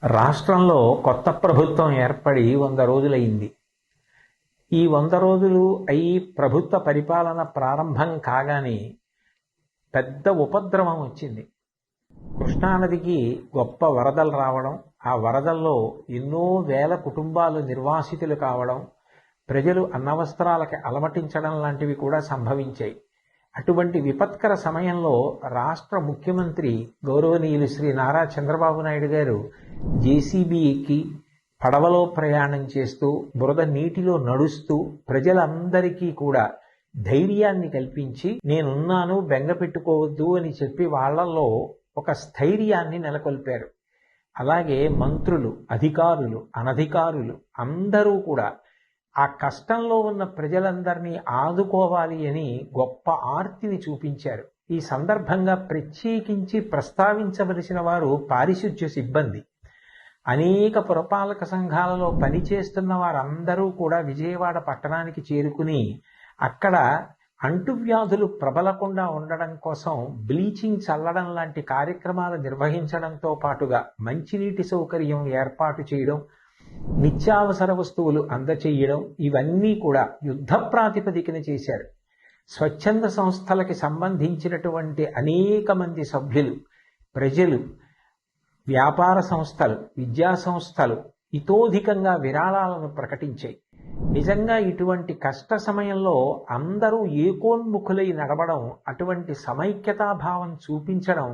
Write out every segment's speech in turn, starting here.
రాష్ట్రంలో కొత్త ప్రభుత్వం ఏర్పడి 100 రోజులైంది. ఈ 100 రోజులు అయి ప్రభుత్వ పరిపాలన ప్రారంభం కాగానే పెద్ద ఉపద్రవం వచ్చింది. కృష్ణానదికి గొప్ప వరదలు రావడం, ఆ వరదల్లో ఎన్నో వేల కుటుంబాలు నిర్వాసితులు కావడం, ప్రజలు అన్నవస్త్రాలకి అలమటించడం లాంటివి కూడా సంభవించాయి. అటువంటి విపత్కర సమయంలో రాష్ట్ర ముఖ్యమంత్రి గౌరవనీయులు శ్రీ నారా చంద్రబాబు నాయుడు గారు జేసీబీ ఎక్కి పడవలో ప్రయాణం చేస్తూ బురద నీటిలో నడుస్తూ ప్రజలందరికీ కూడా ధైర్యాన్ని కల్పించి నేనున్నాను, బెంగ పెట్టుకోవద్దు అని చెప్పి వాళ్లలో ఒక స్థైర్యాన్ని నెలకొల్పారు. అలాగే మంత్రులు, అధికారులు, అనధికారులు అందరూ కూడా ఆ కష్టంలో ఉన్న ప్రజలందరినీ ఆదుకోవాలి అని గొప్ప ఆర్తిని చూపించారు. ఈ సందర్భంగా ప్రత్యేకించి ప్రస్తావించవలసిన వారు పారిశుధ్య సిబ్బంది. అనేక పురపాలక సంఘాలలో పనిచేస్తున్న వారందరూ కూడా విజయవాడ పట్టణానికి చేరుకుని అక్కడ అంటువ్యాధులు ప్రబలకుండా ఉండడం కోసం బ్లీచింగ్ చల్లడం లాంటి కార్యక్రమాలు నిర్వహించడంతో పాటుగా మంచినీటి సౌకర్యం ఏర్పాటు చేయడం, నిత్యావసర వస్తువులు అందచేయడం, ఇవన్నీ కూడా యుద్ధ ప్రాతిపదికన చేశారు. స్వచ్ఛంద సంస్థలకి సంబంధించినటువంటి అనేక మంది సభ్యులు, ప్రజలు, వ్యాపార సంస్థలు, విద్యా సంస్థలు ఇతోధికంగా విరాళాలను ప్రకటించాయి. నిజంగా ఇటువంటి కష్ట సమయంలో అందరూ ఏకోన్ముఖులై నడవడం, అటువంటి సమైక్యతాభావం చూపించడం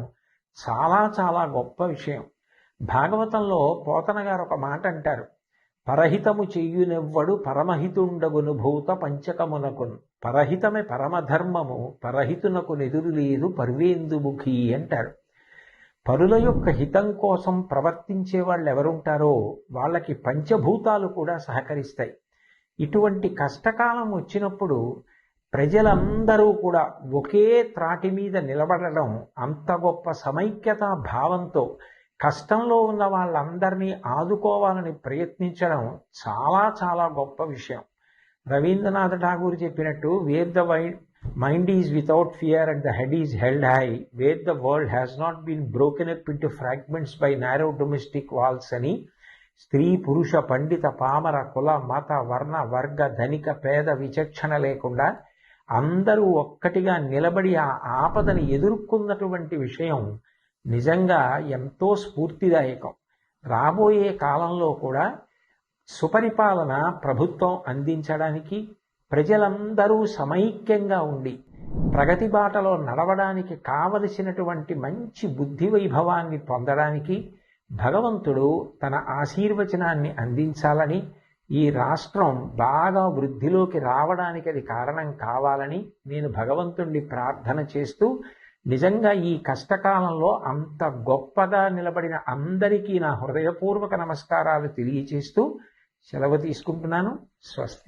చాలా చాలా గొప్ప విషయం. భాగవతంలో పోతన గారు ఒక మాట అంటారు, పరహితము చెయ్యునెవ్వడు పరమహితుండగును భూత పంచకమునకును, పరహితమే పరమధర్మము పరహితునకు నెదురు లేదు పర్వేందుముఖి అంటారు. పరుల యొక్క హితం కోసం ప్రవర్తించే వాళ్ళు ఎవరుంటారో వాళ్ళకి పంచభూతాలు కూడా సహకరిస్తాయి. ఇటువంటి కష్టకాలం వచ్చినప్పుడు ప్రజలందరూ కూడా ఒకే త్రాటి మీద నిలబడడం, అంత గొప్ప సమైక్యతా భావంతో కష్టంలో ఉన్న వాళ్ళందరినీ ఆదుకోవాలని ప్రయత్నించడం చాలా చాలా గొప్ప విషయం. రవీంద్రనాథ్ ఠాగూర్ చెప్పినట్టు, where the mind is without fear and the head is held high, where the world has not been broken up into fragments by narrow domestic walls అని స్త్రీ, పురుష, పండిత, పామర, కుల, మత, వర్ణ, వర్గ, ధనిక, పేద విచక్షణ లేకుండా అందరూ ఒక్కటిగా నిలబడి ఆ ఆపదని ఎదుర్కొన్నటువంటి విషయం నిజంగా ఎంతో స్ఫూర్తిదాయకం. రాబోయే కాలంలో కూడా సుపరిపాలన ప్రభుత్వం అందించడానికి, ప్రజలందరూ సమైక్యంగా ఉండి ప్రగతి బాటలో నడవడానికి కావలసినటువంటి మంచి బుద్ధి వైభవాన్ని పొందడానికి భగవంతుడు తన ఆశీర్వచనాన్ని అందించాలని, ఈ రాష్ట్రం బాగా వృద్ధిలోకి రావడానికి అది కారణం కావాలని నేను భగవంతుణ్ణి ప్రార్థన చేస్తూ, నిజంగా ఈ కష్టకాలంలో అంత గొప్పగా నిలబడిన అందరికీ నా హృదయపూర్వక నమస్కారాలు తెలియచేస్తూ సెలవు తీసుకుంటున్నాను. స్వస్తి.